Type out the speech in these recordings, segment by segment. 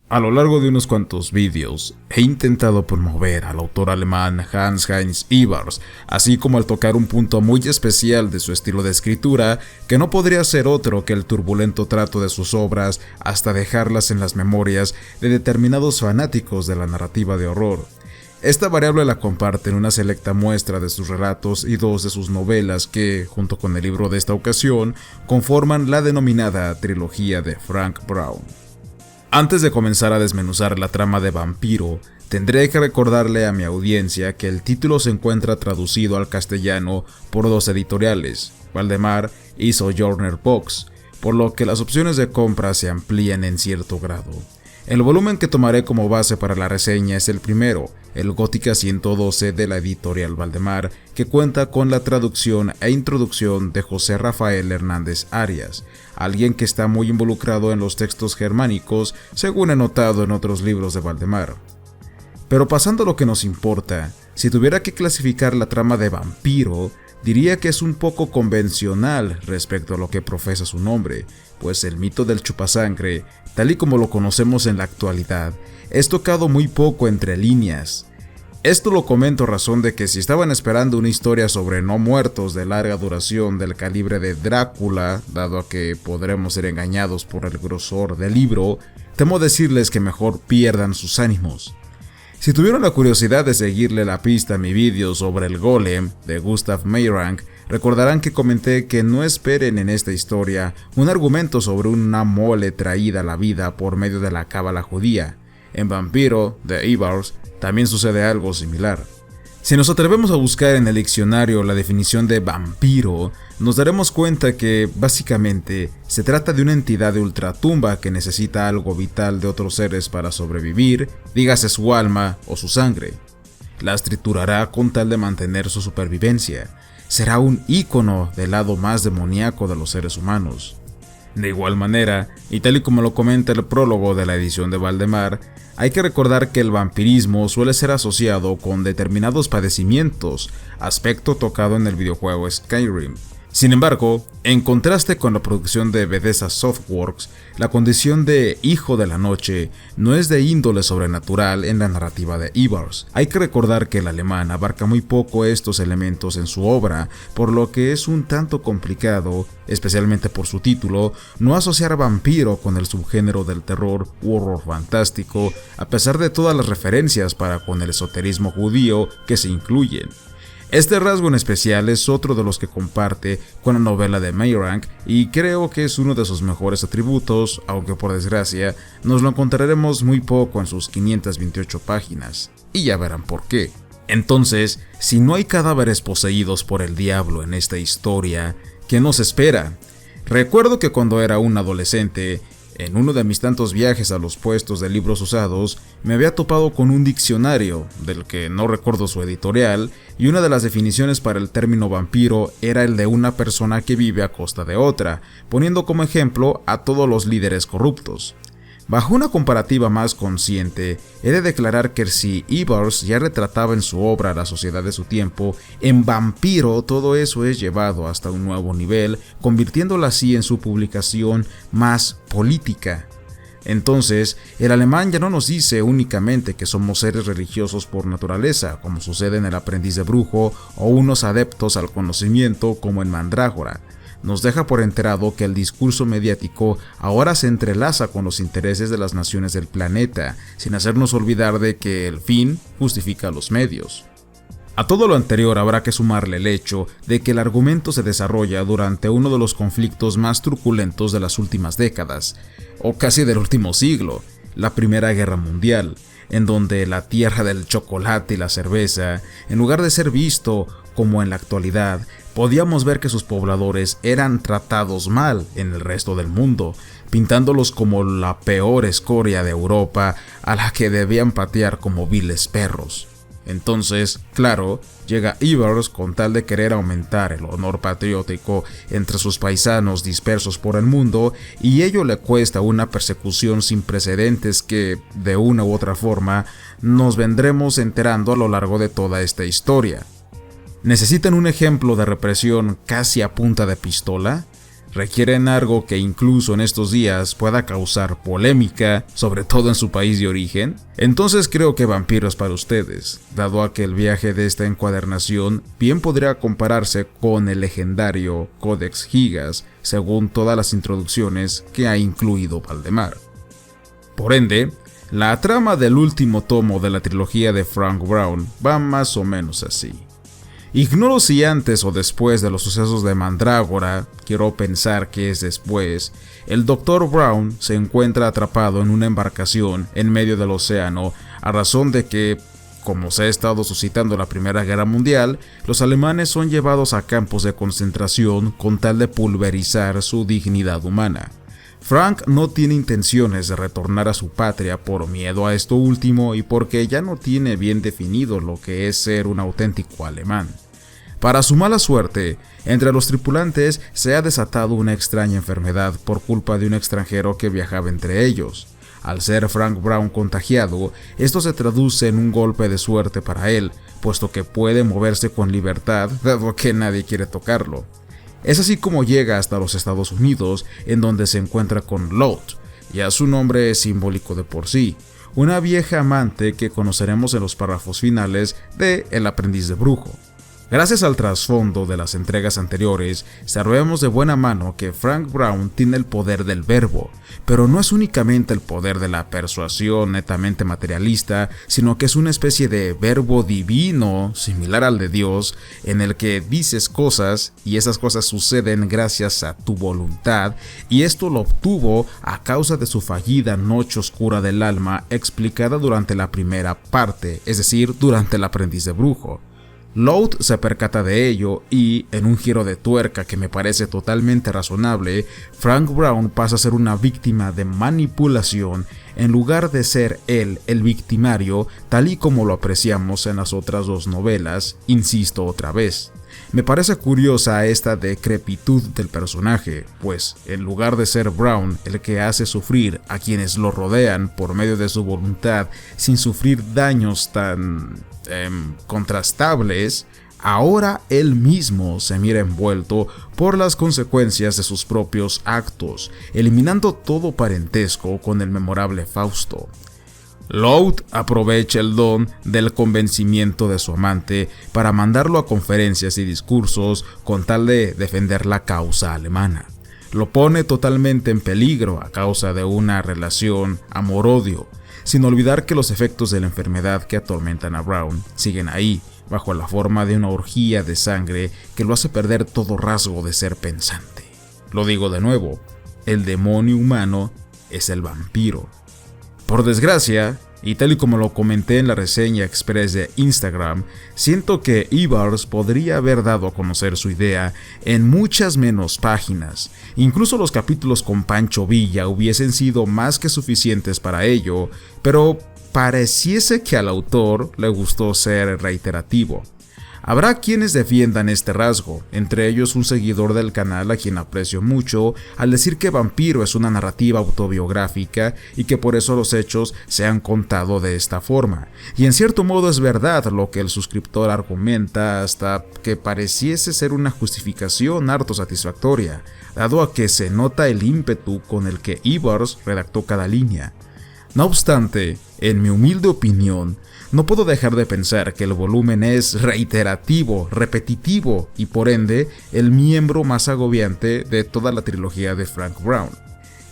A lo largo de unos cuantos vídeos, he intentado promover al autor alemán Hans-Heinz Ewers, así como al tocar un punto muy especial de su estilo de escritura, que no podría ser otro que el turbulento trato de sus obras hasta dejarlas en las memorias de determinados fanáticos de la narrativa de horror. Esta variable la comparten una selecta muestra de sus relatos y dos de sus novelas que, junto con el libro de esta ocasión, conforman la denominada trilogía de Frank Brown. Antes de comenzar a desmenuzar la trama de Vampiro, tendré que recordarle a mi audiencia que el título se encuentra traducido al castellano por dos editoriales, Valdemar y Sojourner Books, por lo que las opciones de compra se amplían en cierto grado. El volumen que tomaré como base para la reseña es el primero, el Gótica 112 de la editorial Valdemar, que cuenta con la traducción e introducción de José Rafael Hernández Arias, alguien que está muy involucrado en los textos germánicos, según he notado en otros libros de Valdemar. Pero pasando a lo que nos importa, si tuviera que clasificar la trama de Vampiro, diría que es un poco convencional respecto a lo que profesa su nombre, pues el mito del chupasangre, tal y como lo conocemos en la actualidad, es tocado muy poco entre líneas. Esto lo comento a razón de que si estaban esperando una historia sobre no muertos de larga duración del calibre de Drácula, dado a que podremos ser engañados por el grosor del libro, temo decirles que mejor pierdan sus ánimos. Si tuvieron la curiosidad de seguirle la pista a mi vídeo sobre el Golem de Gustav Meyrink, recordarán que comenté que no esperen en esta historia un argumento sobre una mole traída a la vida por medio de la cábala judía. En Vampiro, de Ewers, también sucede algo similar. Si nos atrevemos a buscar en el diccionario la definición de vampiro, nos daremos cuenta que, básicamente, se trata de una entidad de ultratumba que necesita algo vital de otros seres para sobrevivir, dígase su alma o su sangre. Las triturará con tal de mantener su supervivencia. Será un ícono del lado más demoníaco de los seres humanos. De igual manera, y tal y como lo comenta el prólogo de la edición de Valdemar, hay que recordar que el vampirismo suele ser asociado con determinados padecimientos, aspecto tocado en el videojuego Skyrim. Sin embargo, en contraste con la producción de Bethesda Softworks, la condición de Hijo de la Noche no es de índole sobrenatural en la narrativa de Ewers. Hay que recordar que el alemán abarca muy poco estos elementos en su obra, por lo que es un tanto complicado, especialmente por su título, no asociar vampiro con el subgénero del terror u horror fantástico, a pesar de todas las referencias para con el esoterismo judío que se incluyen. Este rasgo en especial es otro de los que comparte con la novela de Meyrink y creo que es uno de sus mejores atributos, aunque por desgracia nos lo encontraremos muy poco en sus 528 páginas, y ya verán por qué. Entonces, si no hay cadáveres poseídos por el diablo en esta historia, ¿qué nos espera? Recuerdo que cuando era un adolescente, en uno de mis tantos viajes a los puestos de libros usados, me había topado con un diccionario, del que no recuerdo su editorial, y una de las definiciones para el término vampiro era el de una persona que vive a costa de otra, poniendo como ejemplo a todos los líderes corruptos. Bajo una comparativa más consciente, he de declarar que si Ewers ya retrataba en su obra la sociedad de su tiempo, en Vampiro todo eso es llevado hasta un nuevo nivel, convirtiéndola así en su publicación más política. Entonces, el alemán ya no nos dice únicamente que somos seres religiosos por naturaleza, como sucede en El aprendiz de brujo, o unos adeptos al conocimiento como en Mandrágora. Nos deja por enterado que el discurso mediático ahora se entrelaza con los intereses de las naciones del planeta, sin hacernos olvidar de que el fin justifica los medios. A todo lo anterior habrá que sumarle el hecho de que el argumento se desarrolla durante uno de los conflictos más truculentos de las últimas décadas, o casi del último siglo, la Primera Guerra Mundial, en donde la tierra del chocolate y la cerveza, en lugar de ser visto como en la actualidad, podíamos ver que sus pobladores eran tratados mal en el resto del mundo, pintándolos como la peor escoria de Europa a la que debían patear como viles perros. Entonces, claro, llega Ewers con tal de querer aumentar el honor patriótico entre sus paisanos dispersos por el mundo, y ello le cuesta una persecución sin precedentes que, de una u otra forma, nos vendremos enterando a lo largo de toda esta historia. ¿Necesitan un ejemplo de represión casi a punta de pistola? requieren algo que incluso en estos días pueda causar polémica, sobre todo en su país de origen, entonces creo que Vampiro es para ustedes, dado a que el viaje de esta encuadernación bien podría compararse con el legendario Codex Gigas, según todas las introducciones que ha incluido Valdemar. Por ende, la trama del último tomo de la trilogía de Frank Brown va más o menos así. Ignoro si antes o después de los sucesos de Mandrágora, quiero pensar que es después, el Dr. Brown se encuentra atrapado en una embarcación en medio del océano a razón de que, como se ha estado suscitando la Primera Guerra Mundial, los alemanes son llevados a campos de concentración con tal de pulverizar su dignidad humana. Frank no tiene intenciones de retornar a su patria por miedo a esto último y porque ya no tiene bien definido lo que es ser un auténtico alemán. Para su mala suerte, entre los tripulantes se ha desatado una extraña enfermedad por culpa de un extranjero que viajaba entre ellos. Al ser Frank Brown contagiado, esto se traduce en un golpe de suerte para él, puesto que puede moverse con libertad, dado que nadie quiere tocarlo. Es así como llega hasta los Estados Unidos, en donde se encuentra con Lot, ya su nombre es simbólico de por sí, una vieja amante que conoceremos en los párrafos finales de El aprendiz de brujo. Gracias al trasfondo de las entregas anteriores, sabemos de buena mano que Frank Brown tiene el poder del verbo, pero no es únicamente el poder de la persuasión netamente materialista, sino que es una especie de verbo divino, similar al de Dios, en el que dices cosas y esas cosas suceden gracias a tu voluntad, y esto lo obtuvo a causa de su fallida noche oscura del alma explicada durante la primera parte, es decir, durante el aprendiz de brujo. Loth se percata de ello y, en un giro de tuerca que me parece totalmente razonable, Frank Brown pasa a ser una víctima de manipulación en lugar de ser él el victimario, tal y como lo apreciamos en las otras dos novelas, insisto otra vez. Me parece curiosa esta decrepitud del personaje, pues en lugar de ser Brown el que hace sufrir a quienes lo rodean por medio de su voluntad sin sufrir daños tan contrastables, ahora él mismo se mira envuelto por las consecuencias de sus propios actos, eliminando todo parentesco con el memorable Fausto. Loth aprovecha el don del convencimiento de su amante para mandarlo a conferencias y discursos con tal de defender la causa alemana. Lo pone totalmente en peligro a causa de una relación amor-odio, sin olvidar que los efectos de la enfermedad que atormentan a Brown siguen ahí, bajo la forma de una orgía de sangre que lo hace perder todo rasgo de ser pensante. Lo digo de nuevo, el demonio humano es el vampiro. Por desgracia, y tal y como lo comenté en la reseña express de Instagram, siento que Ibars podría haber dado a conocer su idea en muchas menos páginas. Incluso los capítulos con Pancho Villa hubiesen sido más que suficientes para ello, pero pareciese que al autor le gustó ser reiterativo. Habrá quienes defiendan este rasgo, entre ellos un seguidor del canal a quien aprecio mucho, al decir que Vampiro es una narrativa autobiográfica y que por eso los hechos se han contado de esta forma. Y en cierto modo es verdad lo que el suscriptor argumenta, hasta que pareciese ser una justificación harto satisfactoria, dado a que se nota el ímpetu con el que Ibars redactó cada línea. No obstante, en mi humilde opinión, no puedo dejar de pensar que el volumen es reiterativo, repetitivo y por ende el miembro más agobiante de toda la trilogía de Frank Brown.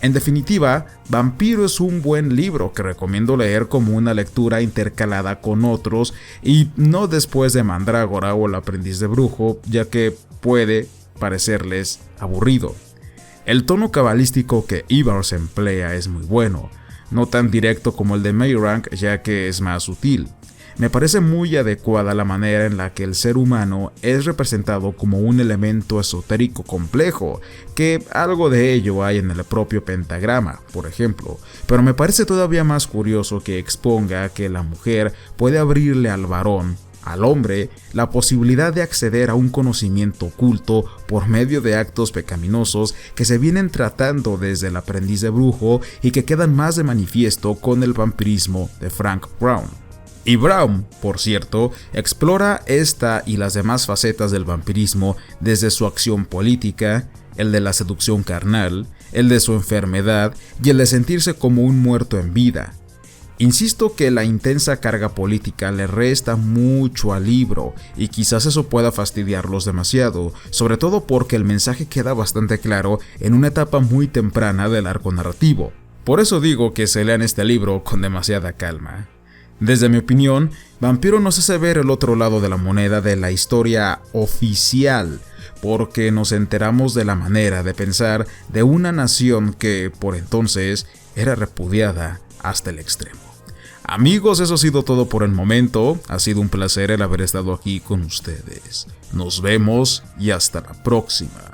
En definitiva, Vampiro es un buen libro que recomiendo leer como una lectura intercalada con otros y no después de Mandrágora o El aprendiz de brujo, ya que puede parecerles aburrido. El tono cabalístico que Ibars emplea es muy bueno, no tan directo como el de Mayrank, ya que es más sutil. Me parece muy adecuada la manera en la que el ser humano es representado como un elemento esotérico complejo, que algo de ello hay en el propio pentagrama, por ejemplo, pero me parece todavía más curioso que exponga que la mujer puede abrirle al varón, al hombre, la posibilidad de acceder a un conocimiento oculto por medio de actos pecaminosos que se vienen tratando desde El aprendiz de brujo y que quedan más de manifiesto con el vampirismo de Frank Brown. Y Brown, por cierto, explora esta y las demás facetas del vampirismo desde su acción política, el de la seducción carnal, el de su enfermedad y el de sentirse como un muerto en vida. Insisto que la intensa carga política le resta mucho al libro y quizás eso pueda fastidiarlos demasiado, sobre todo porque el mensaje queda bastante claro en una etapa muy temprana del arco narrativo. Por eso digo que se lean este libro con demasiada calma. Desde mi opinión, Vampiro nos hace ver el otro lado de la moneda de la historia oficial, porque nos enteramos de la manera de pensar de una nación que, por entonces, era repudiada hasta el extremo. Amigos, eso ha sido todo por el momento. Ha sido un placer el haber estado aquí con ustedes. Nos vemos y hasta la próxima.